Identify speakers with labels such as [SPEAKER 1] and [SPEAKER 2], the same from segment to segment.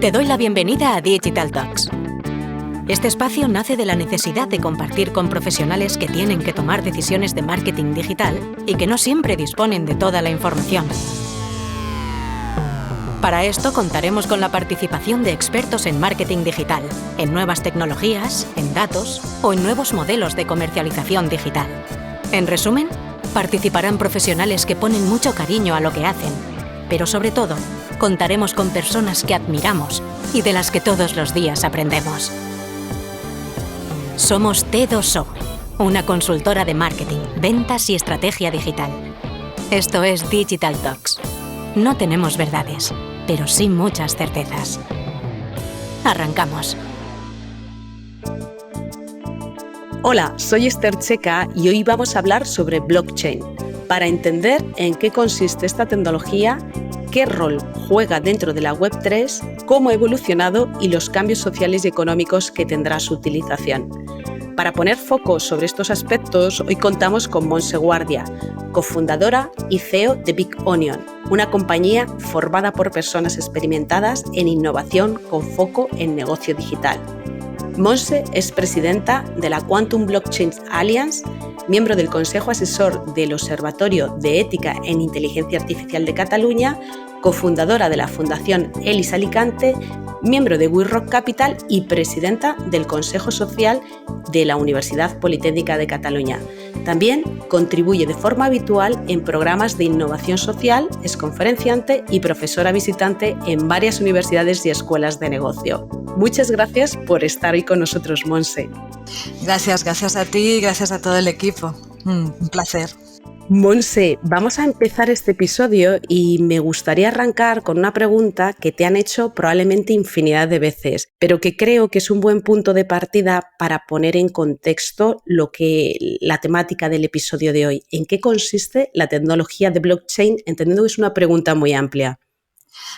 [SPEAKER 1] Te doy la bienvenida a Digital Talks. Este espacio nace de la necesidad de compartir con profesionales que tienen que tomar decisiones de marketing digital y que no siempre disponen de toda la información. Para esto contaremos con la participación de expertos en marketing digital, en nuevas tecnologías, en datos o en nuevos modelos de comercialización digital. En resumen, participarán profesionales que ponen mucho cariño a lo que hacen, pero sobre todo, contaremos con personas que admiramos y de las que todos los días aprendemos. Somos T2O, una consultora de marketing, ventas y estrategia digital. Esto es Digital Talks. No tenemos verdades, pero sí muchas certezas. Arrancamos.
[SPEAKER 2] Hola, soy Esther Checa y hoy vamos a hablar sobre blockchain, para entender en qué consiste esta tecnología, qué rol juega dentro de la Web3, cómo ha evolucionado y los cambios sociales y económicos que tendrá su utilización. Para poner foco sobre estos aspectos, hoy contamos con Montse Guardia, cofundadora y CEO de Big Onion, una compañía formada por personas experimentadas en innovación con foco en negocio digital. Montse es presidenta de la Quantum Blockchain Alliance, miembro del Consejo Asesor del Observatorio de Ética en Inteligencia Artificial de Cataluña, cofundadora de la Fundación ELIS Alicante, miembro de We Rock Capital y presidenta del Consejo Social de la Universidad Politécnica de Cataluña. También contribuye de forma habitual en programas de innovación social, es conferenciante y profesora visitante en varias universidades y escuelas de negocio. Muchas gracias por estar hoy con nosotros, Montse.
[SPEAKER 3] Gracias a ti y gracias a todo el equipo. Un placer.
[SPEAKER 2] Montse, vamos a empezar este episodio y me gustaría arrancar con una pregunta que te han hecho probablemente infinidad de veces, pero que creo que es un buen punto de partida para poner en contexto la temática del episodio de hoy. ¿En qué consiste la tecnología de blockchain? Entendiendo que es una pregunta muy amplia.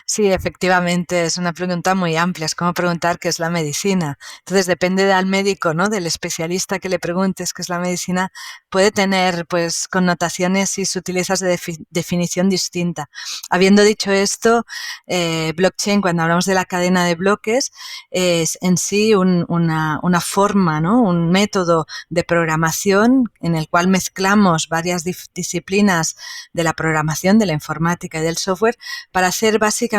[SPEAKER 3] Sí, efectivamente, es una pregunta muy amplia, es como preguntar qué es la medicina. Entonces, depende del médico, ¿no? Del especialista que le preguntes qué es la medicina, puede tener pues connotaciones y sutilezas de definición distinta. Habiendo dicho esto, blockchain, cuando hablamos de la cadena de bloques, es en sí una forma, ¿no? Un método de programación en el cual mezclamos varias disciplinas de la programación, de la informática y del software para hacer básicamente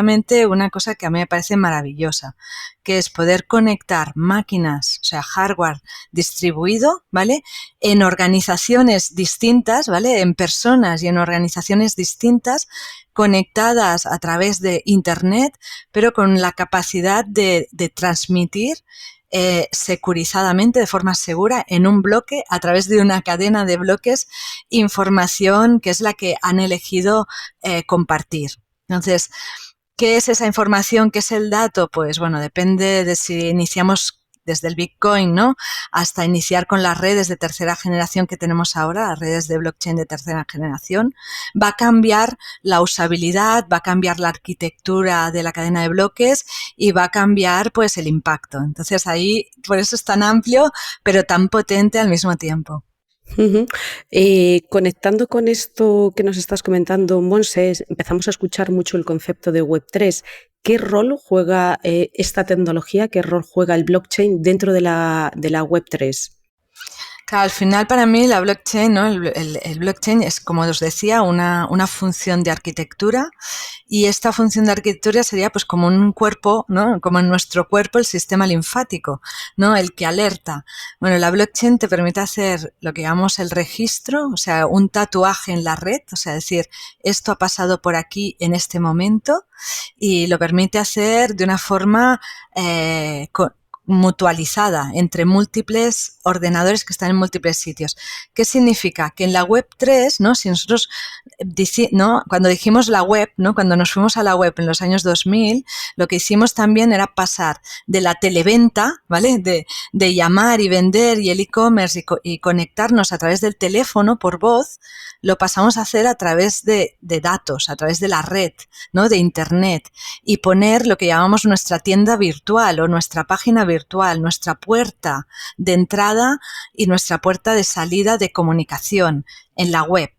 [SPEAKER 3] una cosa que a mí me parece maravillosa, que es poder conectar máquinas, o sea, hardware distribuido, ¿vale? En organizaciones distintas, ¿vale? En personas y en organizaciones distintas, conectadas a través de Internet, pero con la capacidad de transmitir securizadamente, de forma segura, en un bloque, a través de una cadena de bloques, información que es la que han elegido compartir. Entonces, ¿qué es esa información? ¿Qué es el dato? Pues bueno, depende de si iniciamos desde el Bitcoin, ¿no? Hasta iniciar con las redes de tercera generación que tenemos ahora, las redes de blockchain de tercera generación. Va a cambiar la usabilidad, va a cambiar la arquitectura de la cadena de bloques y va a cambiar pues el impacto. Entonces ahí, por eso es tan amplio, pero tan potente al mismo tiempo.
[SPEAKER 2] Uh-huh. Conectando con esto que nos estás comentando, Montse, empezamos a escuchar mucho el concepto de Web3. ¿Qué rol juega esta tecnología, qué rol juega el blockchain dentro de la Web3?
[SPEAKER 3] Claro, al final para mí la blockchain, ¿no? El blockchain es, como os decía, una función de arquitectura, y esta función de arquitectura sería pues como un cuerpo, ¿no? Como en nuestro cuerpo el sistema linfático, ¿no? El que alerta. Bueno, la blockchain te permite hacer lo que llamamos el registro, o sea, un tatuaje en la red, o sea, decir, esto ha pasado por aquí en este momento, y lo permite hacer de una forma mutualizada entre múltiples ordenadores que están en múltiples sitios. ¿Qué significa? Que en la Web3, ¿no? Si nosotros, ¿no? Cuando dijimos la web, ¿no? Cuando nos fuimos a la web en los años 2000, lo que hicimos también era pasar de la televenta, ¿vale? De llamar y vender y el e-commerce y conectarnos a través del teléfono por voz, lo pasamos a hacer a través de datos, a través de la red, ¿no? De Internet, y poner lo que llamamos nuestra tienda virtual o nuestra página virtual, nuestra puerta de entrada y nuestra puerta de salida de comunicación. en la web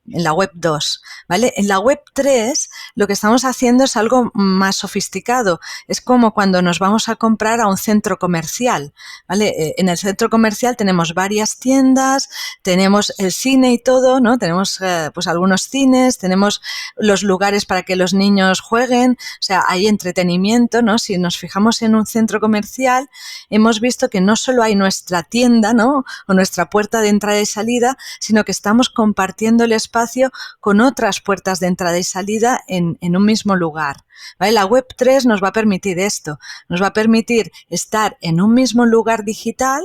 [SPEAKER 3] 2, ¿vale? En la web 3 lo que estamos haciendo es algo más sofisticado. Es como cuando nos vamos a comprar a un centro comercial, ¿vale? En el centro comercial tenemos varias tiendas, tenemos el cine y todo, ¿no? Tenemos pues algunos cines, tenemos los lugares para que los niños jueguen, o sea, hay entretenimiento, ¿no? Si nos fijamos en un centro comercial, hemos visto que no solo hay nuestra tienda, ¿no? O nuestra puerta de entrada y salida, sino que estamos compartiendo el espacio con otras puertas de entrada y salida en un mismo lugar, ¿vale? La web 3 nos va a permitir esto, nos va a permitir estar en un mismo lugar digital,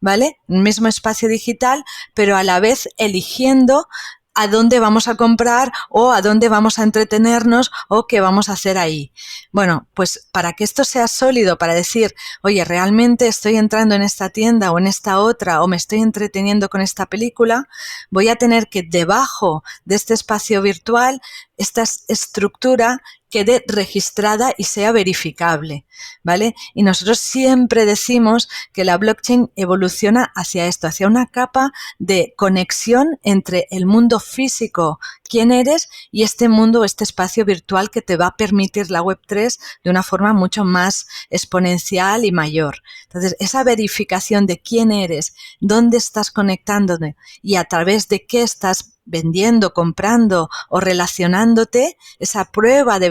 [SPEAKER 3] ¿vale? Un mismo espacio digital, pero a la vez eligiendo a dónde vamos a comprar o a dónde vamos a entretenernos o qué vamos a hacer ahí. Bueno, pues para que esto sea sólido, para decir, oye, realmente estoy entrando en esta tienda o en esta otra o me estoy entreteniendo con esta película, voy a tener que debajo de este espacio virtual, esta estructura quede registrada y sea verificable, ¿vale? Y nosotros siempre decimos que la blockchain evoluciona hacia esto, hacia una capa de conexión entre el mundo físico, quién eres, y este mundo, este espacio virtual que te va a permitir la Web3 de una forma mucho más exponencial y mayor. Entonces, esa verificación de quién eres, dónde estás conectándote y a través de qué estás vendiendo, comprando o relacionándote, esa prueba de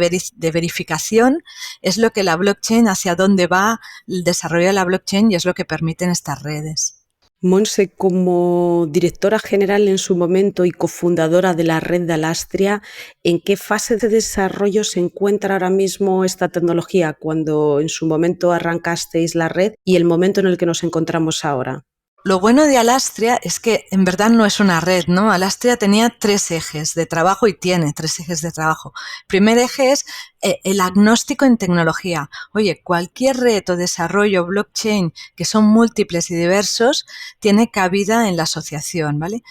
[SPEAKER 3] verificación es lo que la blockchain, hacia dónde va el desarrollo de la blockchain, y es lo que permiten estas redes.
[SPEAKER 2] Monse, como directora general en su momento y cofundadora de la red de Alastria, ¿en qué fase de desarrollo se encuentra ahora mismo esta tecnología cuando en su momento arrancasteis la red y el momento en el que nos encontramos ahora?
[SPEAKER 3] Lo bueno de Alastria es que en verdad no es una red, ¿no? Alastria tenía 3 ejes de trabajo y tiene 3 ejes de trabajo. El primer eje es el agnóstico en tecnología. Oye, cualquier reto, desarrollo, blockchain, que son múltiples y diversos, tiene cabida en la asociación, ¿vale?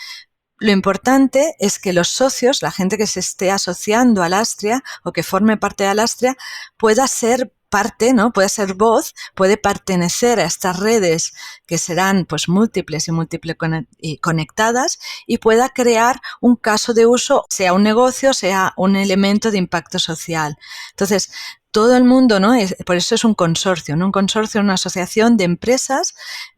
[SPEAKER 3] Lo importante es que los socios, la gente que se esté asociando a Alastria o que forme parte de Alastria, pueda ser parte, ¿no? Puede ser voz, puede pertenecer a estas redes que serán pues múltiples y conectadas, y pueda crear un caso de uso, sea un negocio, sea un elemento de impacto social. Entonces, todo el mundo, ¿no? Por eso es un consorcio, ¿no? Un consorcio, una asociación de empresas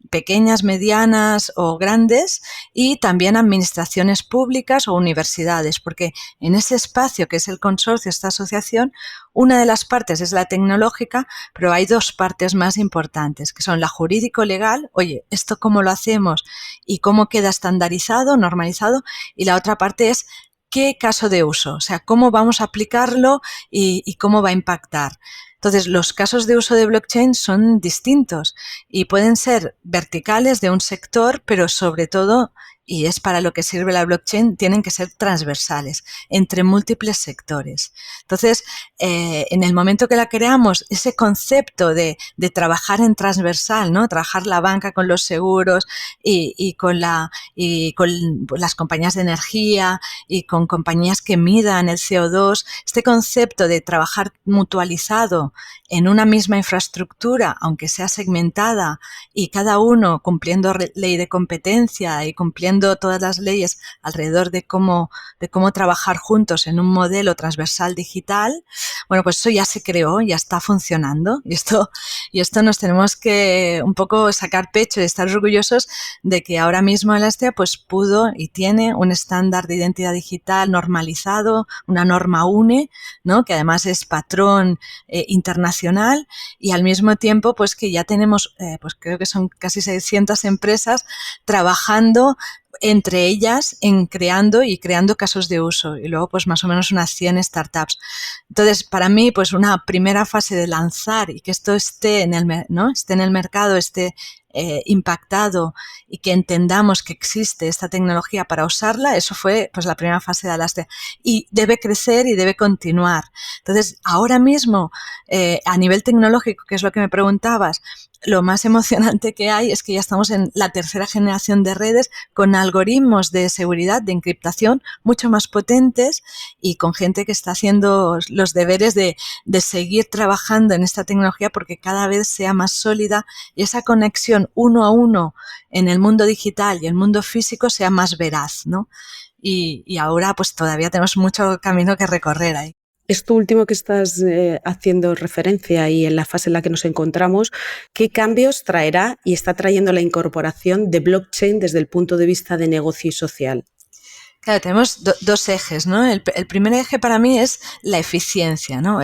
[SPEAKER 3] pequeñas, medianas o grandes, y también administraciones públicas o universidades, porque en ese espacio que es el consorcio, esta asociación, una de las partes es la tecnológica, pero hay 2 partes más importantes, que son la jurídico-legal, oye, ¿esto cómo lo hacemos y cómo queda estandarizado, normalizado? Y la otra parte es qué caso de uso, o sea, cómo vamos a aplicarlo y cómo va a impactar. Entonces, los casos de uso de blockchain son distintos y pueden ser verticales de un sector, pero sobre todo, y es para lo que sirve la blockchain, tienen que ser transversales entre múltiples sectores. Entonces, en el momento que la creamos, ese concepto de trabajar en transversal, ¿no? Trabajar la banca con los seguros y con las compañías de energía y con compañías que midan el CO2, este concepto de trabajar mutualizado en una misma infraestructura, aunque sea segmentada, y cada uno cumpliendo ley de competencia y cumpliendo todas las leyes alrededor de cómo trabajar juntos en un modelo transversal digital, bueno, pues eso ya se creó, ya está funcionando, y esto nos tenemos que un poco sacar pecho y estar orgullosos de que ahora mismo Alastria pues pudo y tiene un estándar de identidad digital normalizado, una norma UNE, ¿no? Que además es patrón internacional, y al mismo tiempo pues que ya tenemos, pues creo que son casi 600 empresas trabajando entre ellas en creando casos de uso, y luego pues más o menos unas 100 startups. Entonces, para mí, pues una primera fase de lanzar y que esto esté en el mercado, esté impactado, y que entendamos que existe esta tecnología para usarla, eso fue pues la primera fase de Alastria, y debe crecer y debe continuar. Entonces, ahora mismo, a nivel tecnológico, que es lo que me preguntabas, lo más emocionante que hay es que ya estamos en la 3ª generación de redes con algoritmos de seguridad, de encriptación mucho más potentes, y con gente que está haciendo los deberes de seguir trabajando en esta tecnología porque cada vez sea más sólida y esa conexión uno a uno en el mundo digital y el mundo físico sea más veraz, ¿no? y ahora pues todavía tenemos mucho camino que recorrer ahí.
[SPEAKER 2] Esto último que estás haciendo referencia y en la fase en la que nos encontramos, ¿qué cambios traerá y está trayendo la incorporación de blockchain desde el punto de vista de negocio y social?
[SPEAKER 3] Claro, tenemos dos ejes, ¿no? El primer eje para mí es la eficiencia, ¿no?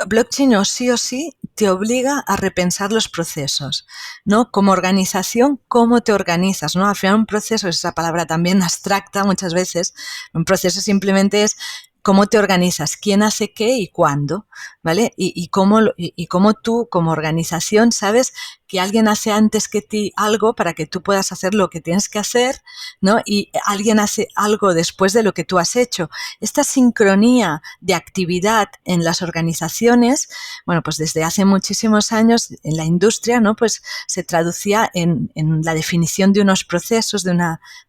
[SPEAKER 3] Blockchain o sí te obliga a repensar los procesos, ¿no? Como organización, ¿cómo te organizas, no? Al final un proceso, esa palabra también abstracta muchas veces, un proceso simplemente es cómo te organizas, quién hace qué y cuándo, ¿vale? Y cómo tú, como organización, sabes que alguien hace antes que ti algo para que tú puedas hacer lo que tienes que hacer, ¿no? Y alguien hace algo después de lo que tú has hecho. Esta sincronía de actividad en las organizaciones, bueno, pues desde hace muchísimos años en la industria, ¿no? Pues se traducía en la definición de unos procesos,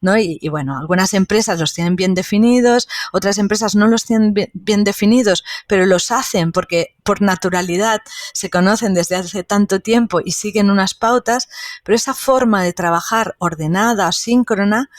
[SPEAKER 3] ¿no? Y bueno, algunas empresas los tienen bien definidos, otras empresas no los tienen bien definidos, pero los hacen porque por naturalidad se conocen desde hace tanto tiempo y siguen unas pautas, pero esa forma de trabajar ordenada o síncrona,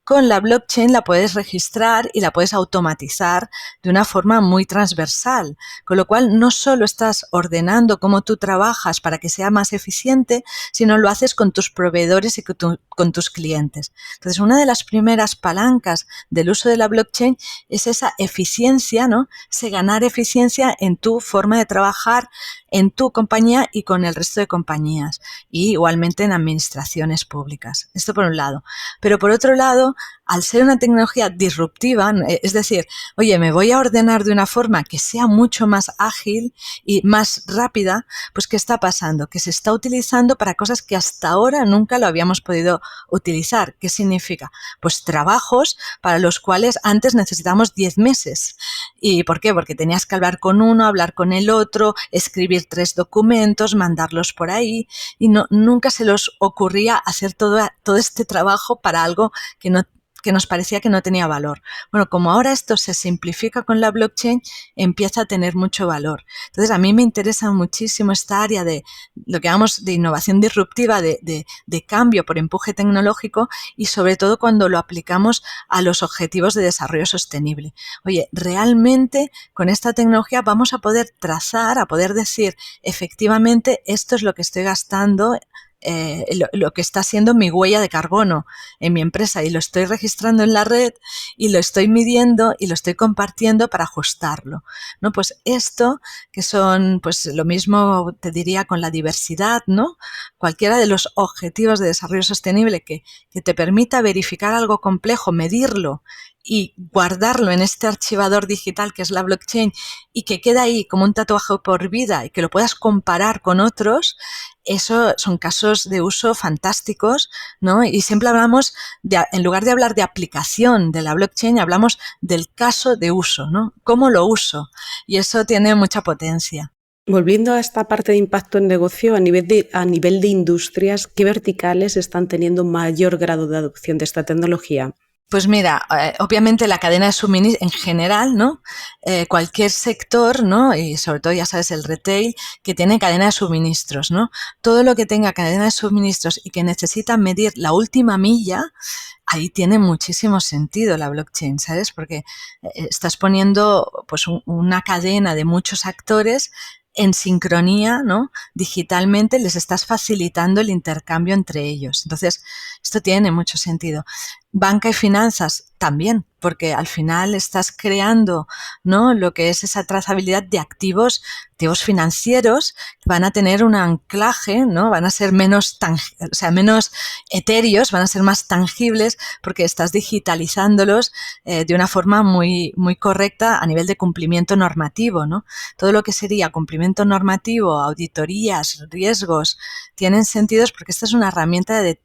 [SPEAKER 3] con la blockchain la puedes registrar y la puedes automatizar de una forma muy transversal, con lo cual no solo estás ordenando cómo tú trabajas para que sea más eficiente, sino lo haces con tus proveedores y con tus clientes. Entonces, una de las primeras palancas del uso de la blockchain es esa eficiencia, ¿no? Ese ganar eficiencia en tu forma de trabajar, en tu compañía y con el resto de compañías, y igualmente en administraciones públicas. Esto por un lado. Pero por otro lado, al ser una tecnología disruptiva, es decir, oye, me voy a ordenar de una forma que sea mucho más ágil y más rápida, pues ¿qué está pasando? Que se está utilizando para cosas que hasta ahora nunca lo habíamos podido utilizar. ¿Qué significa? Pues trabajos para los cuales antes necesitábamos 10 meses. ¿Y por qué? Porque tenías que hablar con uno, hablar con el otro, escribir 3 documentos, mandarlos por ahí, y nunca se les ocurría hacer todo este trabajo para algo que nos parecía que no tenía valor. Bueno, como ahora esto se simplifica con la blockchain, empieza a tener mucho valor. Entonces, a mí me interesa muchísimo esta área de lo que llamamos de innovación disruptiva, de cambio por empuje tecnológico, y sobre todo cuando lo aplicamos a los objetivos de desarrollo sostenible. Oye, realmente con esta tecnología vamos a poder trazar, a poder decir, efectivamente, esto es lo que estoy gastando, lo que está siendo mi huella de carbono en mi empresa, y lo estoy registrando en la red y lo estoy midiendo y lo estoy compartiendo para ajustarlo, ¿no? Pues esto, que son, pues lo mismo te diría con la diversidad, ¿no? Cualquiera de los objetivos de desarrollo sostenible que te permita verificar algo complejo, medirlo y guardarlo en este archivador digital que es la blockchain, y que queda ahí como un tatuaje por vida y que lo puedas comparar con otros, eso son casos de uso fantásticos, ¿no? Y siempre hablamos, en lugar de hablar de aplicación de la blockchain, hablamos del caso de uso, ¿no? ¿Cómo lo uso? Y eso tiene mucha potencia.
[SPEAKER 2] Volviendo a esta parte de impacto en negocio, a nivel de industrias, ¿qué verticales están teniendo mayor grado de adopción de esta tecnología?
[SPEAKER 3] Pues mira, obviamente la cadena de suministro en general, ¿no? Cualquier sector, ¿no? Y sobre todo, ya sabes, el retail, que tiene cadena de suministros, ¿no? Todo lo que tenga cadena de suministros y que necesita medir la última milla, ahí tiene muchísimo sentido la blockchain, ¿sabes? Porque estás poniendo pues una cadena de muchos actores en sincronía, ¿no? Digitalmente, les estás facilitando el intercambio entre ellos. Entonces, esto tiene mucho sentido. Banca y finanzas también, porque al final estás creando, ¿no? Lo que es esa trazabilidad de activos financieros que van a tener un anclaje, ¿no? Van a ser menos etéreos, van a ser más tangibles, porque estás digitalizándolos de una forma muy, muy correcta a nivel de cumplimiento normativo, ¿no? Todo lo que sería cumplimiento normativo, auditorías, riesgos, tienen sentidos porque esta es una herramienta de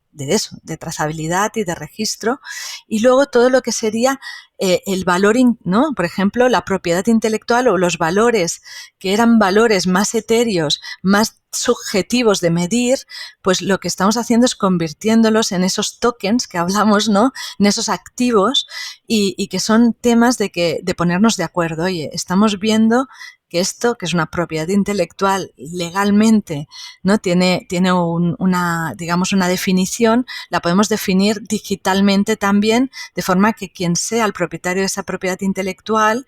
[SPEAKER 3] trazabilidad y de registro. Y luego todo lo que sería el valor, ¿no? Por ejemplo, la propiedad intelectual o los valores que eran valores más etéreos, más subjetivos de medir, pues lo que estamos haciendo es convirtiéndolos en esos tokens que hablamos, ¿no? En esos activos, y que son temas de ponernos de acuerdo. Oye, estamos viendo que esto, que es una propiedad intelectual legalmente, ¿no? Tiene digamos, una definición, la podemos definir digitalmente también, de forma que quien sea el propietario de esa propiedad intelectual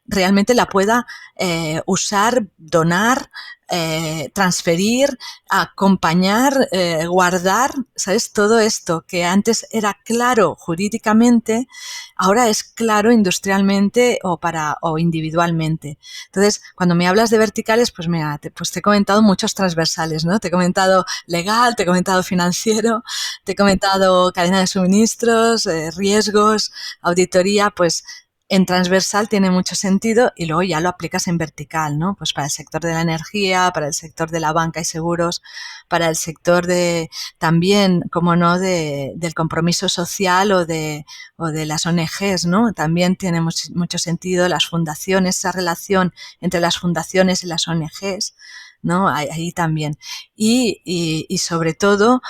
[SPEAKER 3] realmente la pueda usar, donar, transferir, acompañar, guardar, ¿sabes? Todo esto que antes era claro jurídicamente, ahora es claro industrialmente o individualmente. Entonces, cuando me hablas de verticales, pues mira, pues te he comentado muchos transversales, ¿no? Te he comentado legal, te he comentado financiero, te he comentado cadena de suministros, riesgos, auditoría, pues en transversal tiene mucho sentido y luego ya lo aplicas en vertical, ¿no? Pues para el sector de la energía, para el sector de la banca y seguros, para el sector de también, como no, del compromiso social o de las ONGs, ¿no? También tiene mucho sentido las fundaciones, esa relación entre las fundaciones y las ONGs, ¿no? Ahí también. Y sobre todo,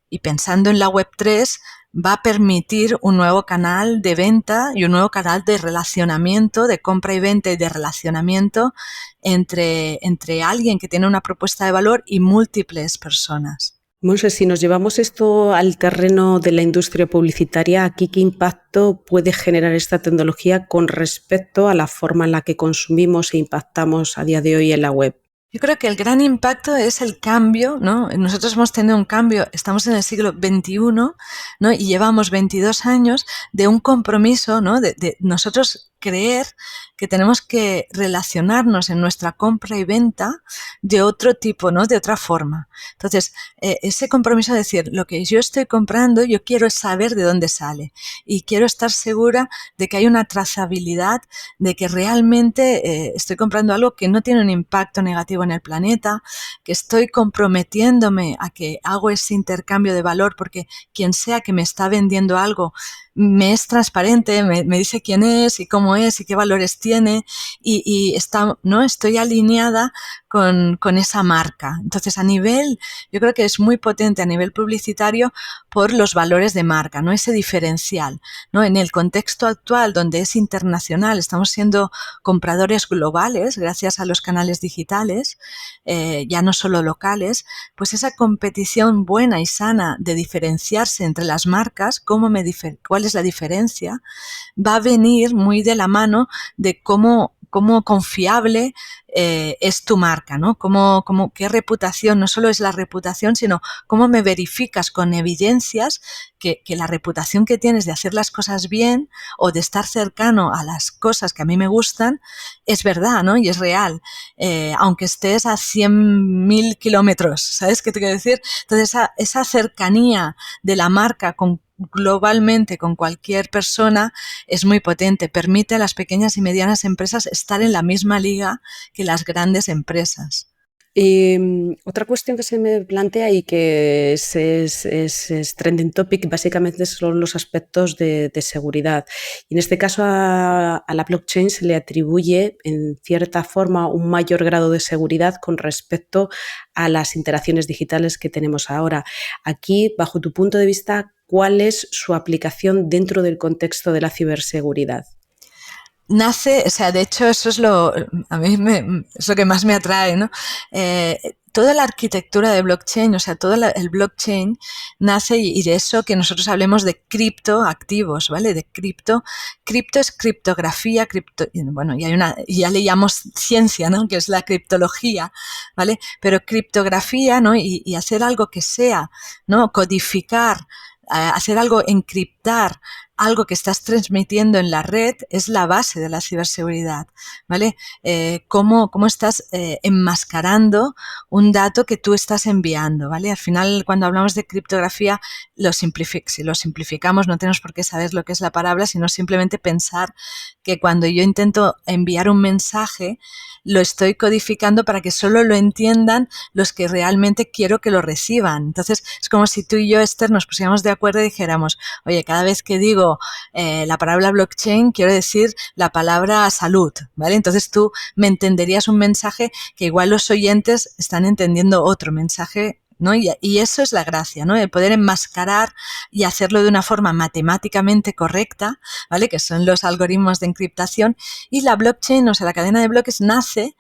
[SPEAKER 3] y pensando en la Web3, va a permitir un nuevo canal de venta y un nuevo canal de relacionamiento, de compra y venta y de relacionamiento entre alguien que tiene una propuesta de valor y múltiples personas.
[SPEAKER 2] Monse, si nos llevamos esto al terreno de la industria publicitaria, ¿aquí qué impacto puede generar esta tecnología con respecto a la forma en la que consumimos e impactamos a día de hoy en la web?
[SPEAKER 3] Yo creo que el gran impacto es el cambio, ¿no? Nosotros hemos tenido un cambio, estamos en el siglo XXI, ¿no? Y llevamos 22 años de un compromiso, ¿no? De nosotros creer que tenemos que relacionarnos en nuestra compra y venta de otro tipo, ¿no? De otra forma. Entonces, ese compromiso de decir, lo que yo estoy comprando, yo quiero saber de dónde sale y quiero estar segura de que hay una trazabilidad, de que realmente estoy comprando algo que no tiene un impacto negativo en el planeta, que estoy comprometiéndome a que hago ese intercambio de valor porque quien sea que me está vendiendo algo me es transparente, me dice quién es y cómo es y qué valores tiene y ¿no? Estoy alineada con esa marca. Entonces, yo creo que es muy potente a nivel publicitario por los valores de marca, ¿no? Ese diferencial, ¿no? En el contexto actual donde es internacional, estamos siendo compradores globales gracias a los canales digitales, ya no solo locales, pues esa competición buena y sana de diferenciarse entre las marcas, cuál es la diferencia, va a venir muy de la mano de cómo confiable es tu marca, ¿no? Qué reputación, no solo es la reputación, sino cómo me verificas con evidencias que la reputación que tienes de hacer las cosas bien o de estar cercano a las cosas que a mí me gustan es verdad, ¿no? Y es real, aunque estés a 100.000 kilómetros, ¿sabes qué te quiero decir? Entonces esa cercanía de la marca globalmente con cualquier persona es muy potente, permite a las pequeñas y medianas empresas estar en la misma liga que las grandes empresas.
[SPEAKER 2] Otra cuestión que se me plantea y que es trending topic básicamente son los aspectos de seguridad. Y en este caso a la blockchain se le atribuye en cierta forma un mayor grado de seguridad con respecto a las interacciones digitales que tenemos ahora. Aquí, bajo tu punto de vista, ¿cuál es su aplicación dentro del contexto de la ciberseguridad?
[SPEAKER 3] De hecho, eso es a mí es lo que más me atrae, ¿no? Toda la arquitectura de blockchain, o sea, todo el blockchain nace y de eso que nosotros hablemos de criptoactivos, ¿vale? De cripto es criptografía, bueno, y ya le llamamos ciencia, ¿no? Que es la criptología, ¿vale? Pero criptografía, ¿no? Y hacer algo que sea, ¿no? Codificar, hacer algo, encriptar algo que estás transmitiendo en la red es la base de la ciberseguridad, ¿vale? Cómo estás enmascarando un dato que tú estás enviando, ¿vale? Al final, cuando hablamos de criptografía, si lo simplificamos, no tenemos por qué saber lo que es la palabra, sino simplemente pensar que cuando yo intento enviar un mensaje, lo estoy codificando para que solo lo entiendan los que realmente quiero que lo reciban. Entonces, es como si tú y yo, Esther, nos pusiéramos de acuerdo y dijéramos, oye, cada vez que digo la palabra blockchain, quiero decir la palabra salud, ¿vale? Entonces tú me entenderías un mensaje que igual los oyentes están entendiendo otro mensaje ¿no? Y eso es la gracia, ¿no? El poder enmascarar y hacerlo de una forma matemáticamente correcta, ¿vale? Que son los algoritmos de encriptación. Y la blockchain, o sea, la cadena de bloques nace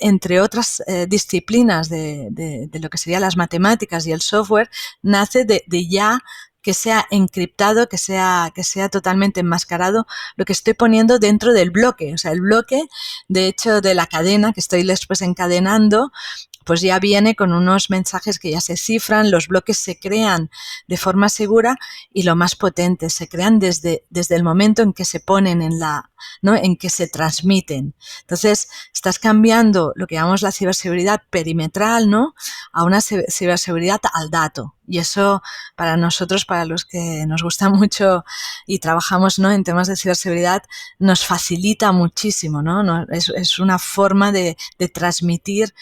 [SPEAKER 3] entre otras disciplinas de lo que serían las matemáticas y el software, nace de ya que sea encriptado, que sea totalmente enmascarado lo que estoy poniendo dentro del bloque. O sea, el bloque, de hecho, de la cadena que estoy después encadenando, pues ya viene con unos mensajes que ya se cifran, los bloques se crean de forma segura y lo más potente, se crean desde el momento en que se ponen ¿no? En que se transmiten. Entonces, estás cambiando lo que llamamos la ciberseguridad perimetral, ¿no? A una ciberseguridad al dato. Y eso para nosotros, para los que nos gusta mucho y trabajamos, ¿no? En temas de ciberseguridad, nos facilita muchísimo, ¿no? Es una forma de transmitir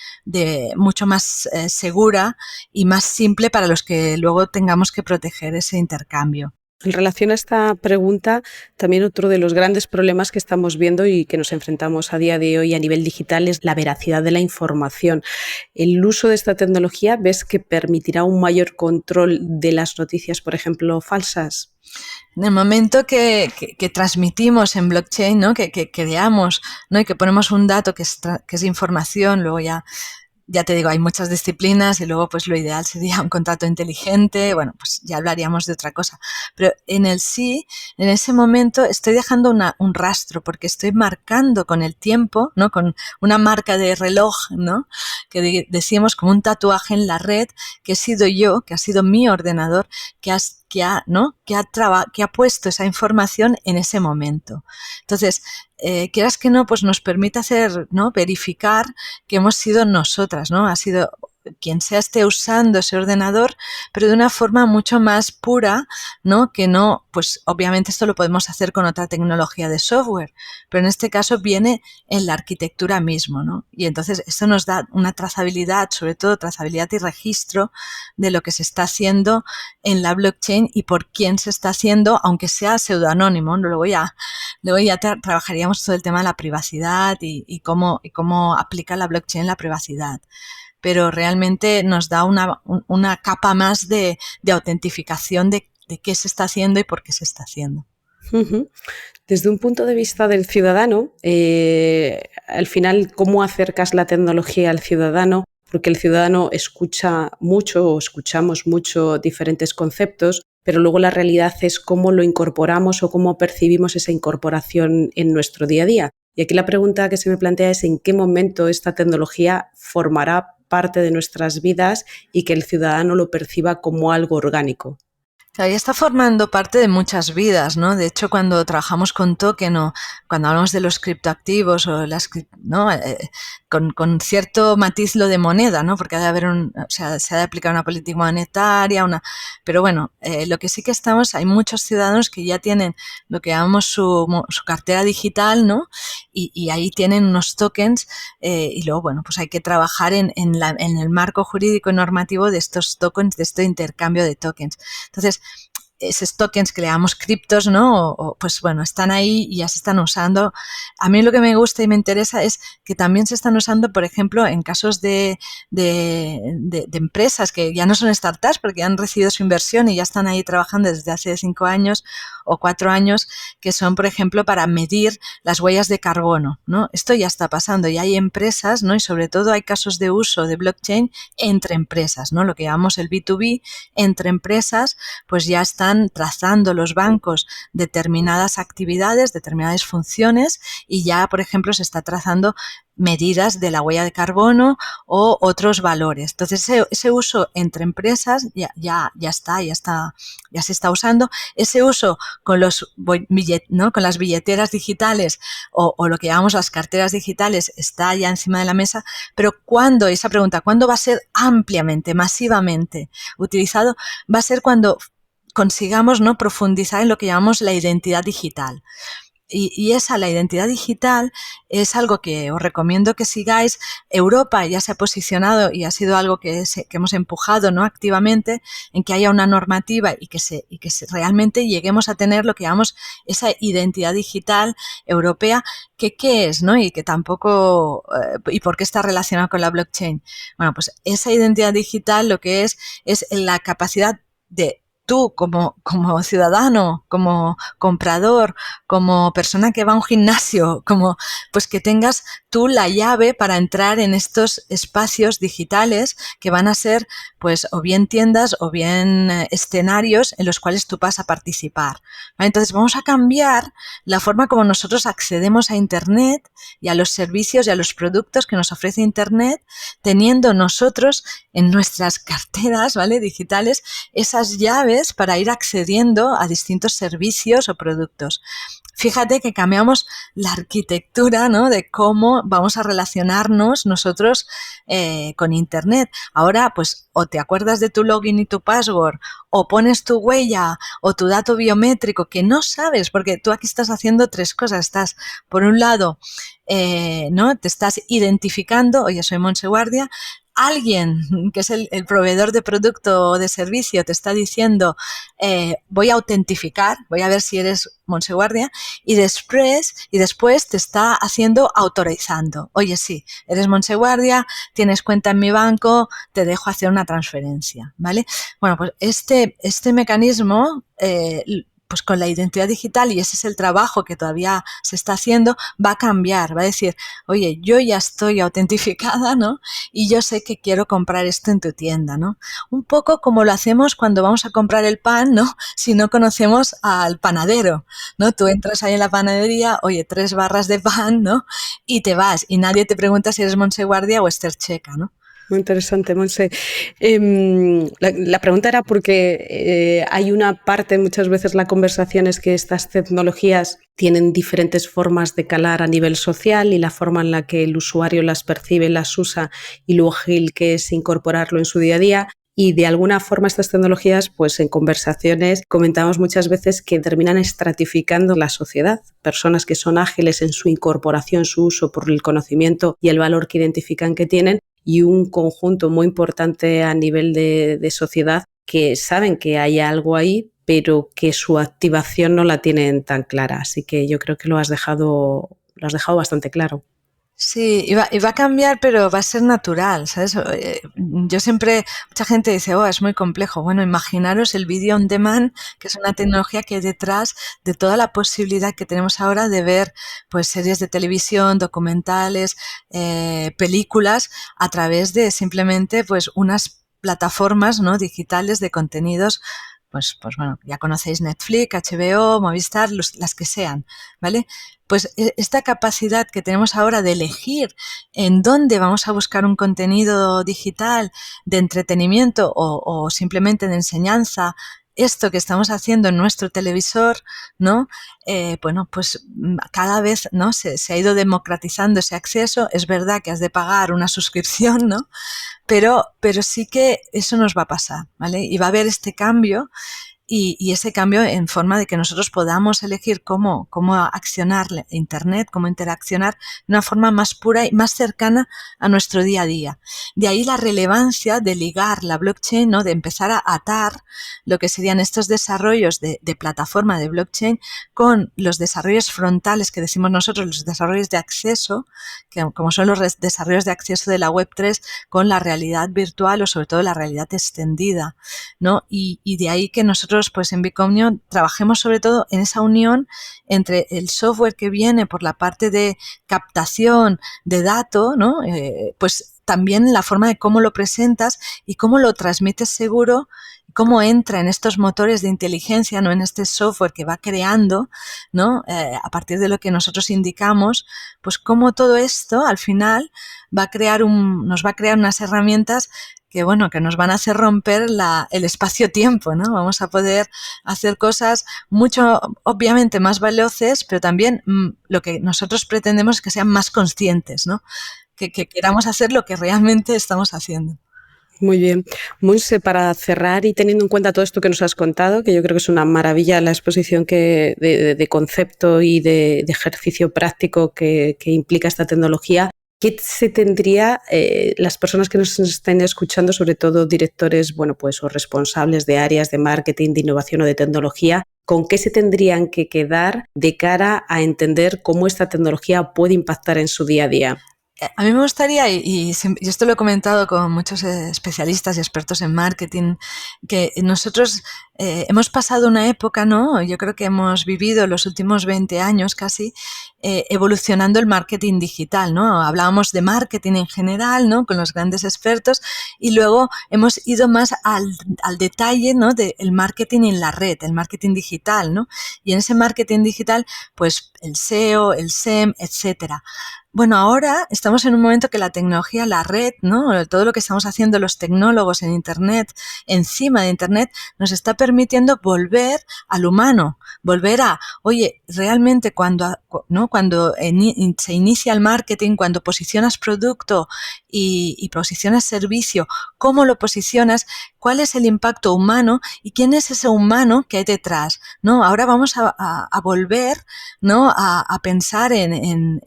[SPEAKER 3] mucho más segura y más simple para los que luego tengamos que proteger ese intercambio.
[SPEAKER 2] En relación a esta pregunta, también otro de los grandes problemas que estamos viendo y que nos enfrentamos a día de hoy a nivel digital es la veracidad de la información. ¿El uso de esta tecnología ves que permitirá un mayor control de las noticias, por ejemplo, falsas?
[SPEAKER 3] En el momento que transmitimos en blockchain, ¿no? Que creamos, ¿no? Y que ponemos un dato que es información, luego ya te digo, hay muchas disciplinas y luego pues lo ideal sería un contrato inteligente, bueno, pues ya hablaríamos de otra cosa. Pero en ese momento estoy dejando un rastro porque estoy marcando con el tiempo, ¿no? Con una marca de reloj, ¿no? Que decíamos como un tatuaje en la red, que he sido yo, que ha sido mi ordenador, que ha puesto esa información en ese momento. Entonces, quieras que no, pues nos permite hacer, ¿no? Verificar que hemos sido nosotras, ¿no? Ha sido quien sea esté usando ese ordenador, pero de una forma mucho más pura, ¿no? Que no, pues obviamente esto lo podemos hacer con otra tecnología de software, pero en este caso viene en la arquitectura mismo, ¿no? Y entonces esto nos da una trazabilidad, sobre todo trazabilidad y registro de lo que se está haciendo en la blockchain y por quién se está haciendo, aunque sea pseudoanónimo. Luego ya trabajaríamos todo el tema de la privacidad y cómo aplica la blockchain la privacidad. Pero realmente nos da una capa más de autentificación de qué se está haciendo y por qué se está haciendo.
[SPEAKER 2] Uh-huh. Desde un punto de vista del ciudadano, al final, ¿cómo acercas la tecnología al ciudadano? Porque el ciudadano escucha mucho o escuchamos mucho diferentes conceptos, pero luego la realidad es cómo lo incorporamos o cómo percibimos esa incorporación en nuestro día a día. Y aquí la pregunta que se me plantea es en qué momento esta tecnología formará parte de nuestras vidas y que el ciudadano lo perciba como algo orgánico.
[SPEAKER 3] Claro, ya está formando parte de muchas vidas, ¿no? De hecho, cuando trabajamos con token o cuando hablamos de los criptoactivos o ¿no? Con cierto matiz lo de moneda, ¿no? Porque ha de haber se ha de aplicar una política monetaria, pero bueno, lo que sí que hay muchos ciudadanos que ya tienen lo que llamamos su cartera digital, ¿no? Y ahí tienen unos tokens y luego, bueno, pues hay que trabajar en el marco jurídico y normativo de estos tokens, de este intercambio de tokens. Entonces, esos tokens que le llamamos criptos, ¿no? Pues bueno, están ahí y ya se están usando. A mí lo que me gusta y me interesa es que también se están usando, por ejemplo, en casos de empresas que ya no son startups porque ya han recibido su inversión y ya están ahí trabajando desde hace 5 años o 4 años, que son, por ejemplo, para medir las huellas de carbono, ¿no? Esto ya está pasando y hay empresas, ¿no? Y sobre todo hay casos de uso de blockchain entre empresas, ¿no? Lo que llamamos el B2B, entre empresas, pues ya están trazando los bancos determinadas actividades, determinadas funciones y ya, por ejemplo, se está trazando medidas de la huella de carbono o otros valores. Entonces, ese uso entre empresas ya se está usando. Ese uso con con las billeteras digitales o lo que llamamos las carteras digitales está ya encima de la mesa, pero ¿cuándo va a ser ampliamente, masivamente utilizado? Va a ser cuando consigamos, ¿no?, profundizar en lo que llamamos la identidad digital. Y esa, la identidad digital, es algo que os recomiendo que sigáis. Europa ya se ha posicionado y ha sido algo que hemos empujado, ¿no?, activamente, en que haya una normativa y que realmente lleguemos a tener lo que llamamos esa identidad digital europea, que qué es, ¿no? Y que tampoco, y por qué está relacionado con la blockchain. Bueno, pues esa identidad digital lo que es la capacidad de tú como ciudadano, como comprador, como persona que va a un gimnasio, como pues que tengas tú la llave para entrar en estos espacios digitales que van a ser pues o bien tiendas o bien escenarios en los cuales tú vas a participar. ¿Vale? Entonces vamos a cambiar la forma como nosotros accedemos a Internet y a los servicios y a los productos que nos ofrece Internet, teniendo nosotros en nuestras carteras, ¿vale?, digitales, esas llaves para ir accediendo a distintos servicios o productos. Fíjate que cambiamos la arquitectura, ¿no?, de cómo vamos a relacionarnos nosotros con Internet. Ahora, pues, o te acuerdas de tu login y tu password, o pones tu huella o tu dato biométrico que no sabes, porque tú aquí estás haciendo tres cosas. Estás, por un lado, ¿no?, te estás identificando, oye, soy Montse Guardia. Alguien que es el proveedor de producto o de servicio te está diciendo voy a autentificar, voy a ver si eres Montse Guardia, y después te está haciendo autorizando. Oye, sí, eres Montse Guardia, tienes cuenta en mi banco, te dejo hacer una transferencia, ¿vale? Bueno, pues este mecanismo pues con la identidad digital, y ese es el trabajo que todavía se está haciendo, va a cambiar, va a decir, oye, yo ya estoy autentificada, ¿no?, y yo sé que quiero comprar esto en tu tienda, ¿no? Un poco como lo hacemos cuando vamos a comprar el pan, ¿no?, si no conocemos al panadero, ¿no? Tú entras ahí en la panadería, oye, 3 barras de pan, ¿no?, y te vas, y nadie te pregunta si eres Montse Guardia o Esther Checa, ¿no?
[SPEAKER 2] Muy interesante, Monse. La pregunta era porque hay una parte, muchas veces la conversación es que estas tecnologías tienen diferentes formas de calar a nivel social y la forma en la que el usuario las percibe, las usa y lo ágil que es incorporarlo en su día a día. Y de alguna forma estas tecnologías, pues en conversaciones comentamos muchas veces que terminan estratificando la sociedad. Personas que son ágiles en su incorporación, su uso por el conocimiento y el valor que identifican que tienen, y un conjunto muy importante a nivel de sociedad que saben que hay algo ahí, pero que su activación no la tienen tan clara. Así que yo creo que lo has dejado bastante claro.
[SPEAKER 3] Sí, y va a cambiar, pero va a ser natural, ¿sabes? Yo siempre, mucha gente dice, oh, es muy complejo. Bueno, imaginaros el video on demand, que es una tecnología que hay detrás de toda la posibilidad que tenemos ahora de ver, pues, series de televisión, documentales, películas, a través de simplemente, pues, unas plataformas, ¿no?, digitales de contenidos. Pues bueno, ya conocéis Netflix, HBO, Movistar, las que sean, ¿vale? Pues esta capacidad que tenemos ahora de elegir en dónde vamos a buscar un contenido digital de entretenimiento o simplemente de enseñanza, esto que estamos haciendo en nuestro televisor, ¿no? Bueno, pues cada vez, ¿no?, se ha ido democratizando ese acceso. Es verdad que has de pagar una suscripción, ¿no? Pero sí que eso nos va a pasar, ¿vale? Y va a haber este cambio. Y ese cambio en forma de que nosotros podamos elegir cómo accionar Internet, cómo interaccionar de una forma más pura y más cercana a nuestro día a día. De ahí la relevancia de ligar la blockchain, ¿no?, de empezar a atar lo que serían estos desarrollos de plataforma de blockchain con los desarrollos frontales que decimos nosotros, los desarrollos de acceso, que como son los desarrollos de acceso de la Web3 con la realidad virtual o sobre todo la realidad extendida, ¿no? Y de ahí que nosotros pues en Bicomnio trabajemos sobre todo en esa unión entre el software que viene por la parte de captación de datos, ¿no? Pues también la forma de cómo lo presentas y cómo lo transmites seguro, cómo entra en estos motores de inteligencia, ¿no?, en este software que va creando, ¿no?, a partir de lo que nosotros indicamos, pues cómo todo esto al final nos va a crear unas herramientas que, bueno, que nos van a hacer romper el espacio-tiempo, ¿no? Vamos a poder hacer cosas mucho, obviamente, más veloces, pero también lo que nosotros pretendemos es que sean más conscientes, ¿no? Que queramos hacer lo que realmente estamos haciendo.
[SPEAKER 2] Muy bien. Montse, para cerrar y teniendo en cuenta todo esto que nos has contado, que yo creo que es una maravilla la exposición de concepto y de ejercicio práctico que implica esta tecnología, ¿qué se tendría las personas que nos estén escuchando, sobre todo directores, bueno, pues o responsables de áreas de marketing, de innovación o de tecnología, con qué se tendrían que quedar de cara a entender cómo esta tecnología puede impactar en su día a día?
[SPEAKER 3] A mí me gustaría, y esto lo he comentado con muchos especialistas y expertos en marketing, que nosotros hemos pasado una época, ¿no? Yo creo que hemos vivido los últimos 20 años casi evolucionando el marketing digital, ¿no? Hablábamos de marketing en general, ¿no? Con los grandes expertos, y luego hemos ido más al detalle, ¿no? Del marketing en la red, el marketing digital, ¿no? Y en ese marketing digital, pues el SEO, el SEM, etcétera. Bueno, ahora estamos en un momento que la tecnología, la red, ¿no? Todo lo que estamos haciendo los tecnólogos en Internet, encima de Internet, nos está permitiendo volver al humano, volver a, oye, realmente cuando se inicia el marketing, cuando posicionas producto y posicionas servicio, ¿cómo lo posicionas? ¿Cuál es el impacto humano? ¿Y quién es ese humano que hay detrás? ¿No? Ahora vamos a volver, ¿no? a pensar en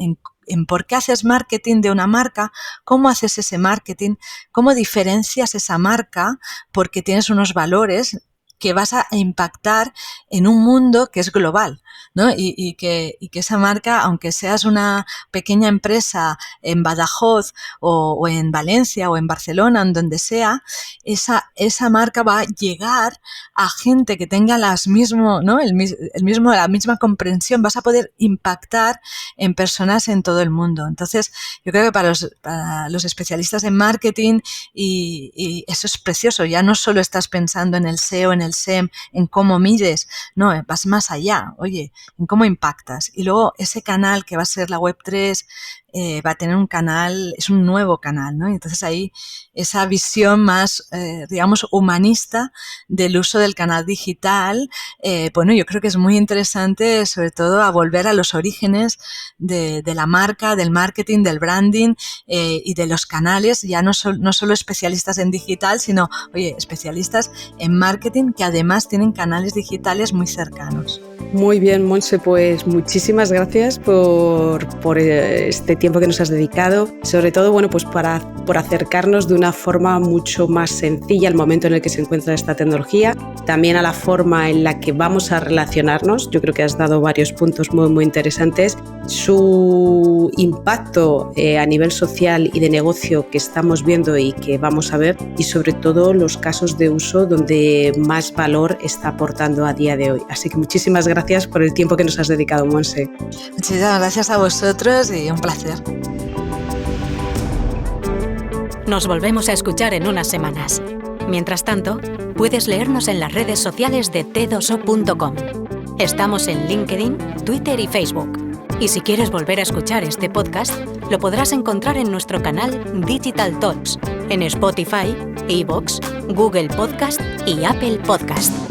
[SPEAKER 3] por qué haces marketing de una marca, cómo haces ese marketing, cómo diferencias esa marca, porque tienes unos valores que vas a impactar en un mundo que es global, ¿no? Y que esa marca, aunque seas una pequeña empresa en Badajoz o en Valencia o en Barcelona, en donde sea, esa marca va a llegar a gente que tenga la misma comprensión, vas a poder impactar en personas en todo el mundo. Entonces, yo creo que para los especialistas en marketing, y eso es precioso, ya no solo estás pensando en el SEO, en el SEM, en cómo mides, no, vas más allá, oye, en cómo impactas. Y luego ese canal que va a ser la Web3 va a tener un canal, es un nuevo canal, ¿no? Y entonces ahí esa visión más, digamos, humanista del uso del canal digital, bueno, yo creo que es muy interesante, sobre todo a volver a los orígenes de la marca, del marketing, del branding y de los canales, ya no solo especialistas en digital, sino, oye, especialistas en marketing que además tienen canales digitales muy cercanos.
[SPEAKER 2] Muy bien, Montse, pues muchísimas gracias por este tiempo que nos has dedicado, sobre todo, bueno, pues por acercarnos de una forma mucho más sencilla al momento en el que se encuentra esta tecnología, también a la forma en la que vamos a relacionarnos. Yo creo que has dado varios puntos muy, muy interesantes. Su impacto a nivel social y de negocio que estamos viendo y que vamos a ver, y sobre todo los casos de uso donde más valor está aportando a día de hoy. Así que muchísimas gracias por el tiempo que nos has dedicado, Montse.
[SPEAKER 3] Muchísimas gracias a vosotros y un placer.
[SPEAKER 1] Nos volvemos a escuchar en unas semanas. Mientras tanto, puedes leernos en las redes sociales de t2o.com. Estamos en LinkedIn, Twitter y Facebook. Y si quieres volver a escuchar este podcast, lo podrás encontrar en nuestro canal Digital Talks, en Spotify, iVoox, Google Podcast y Apple Podcast.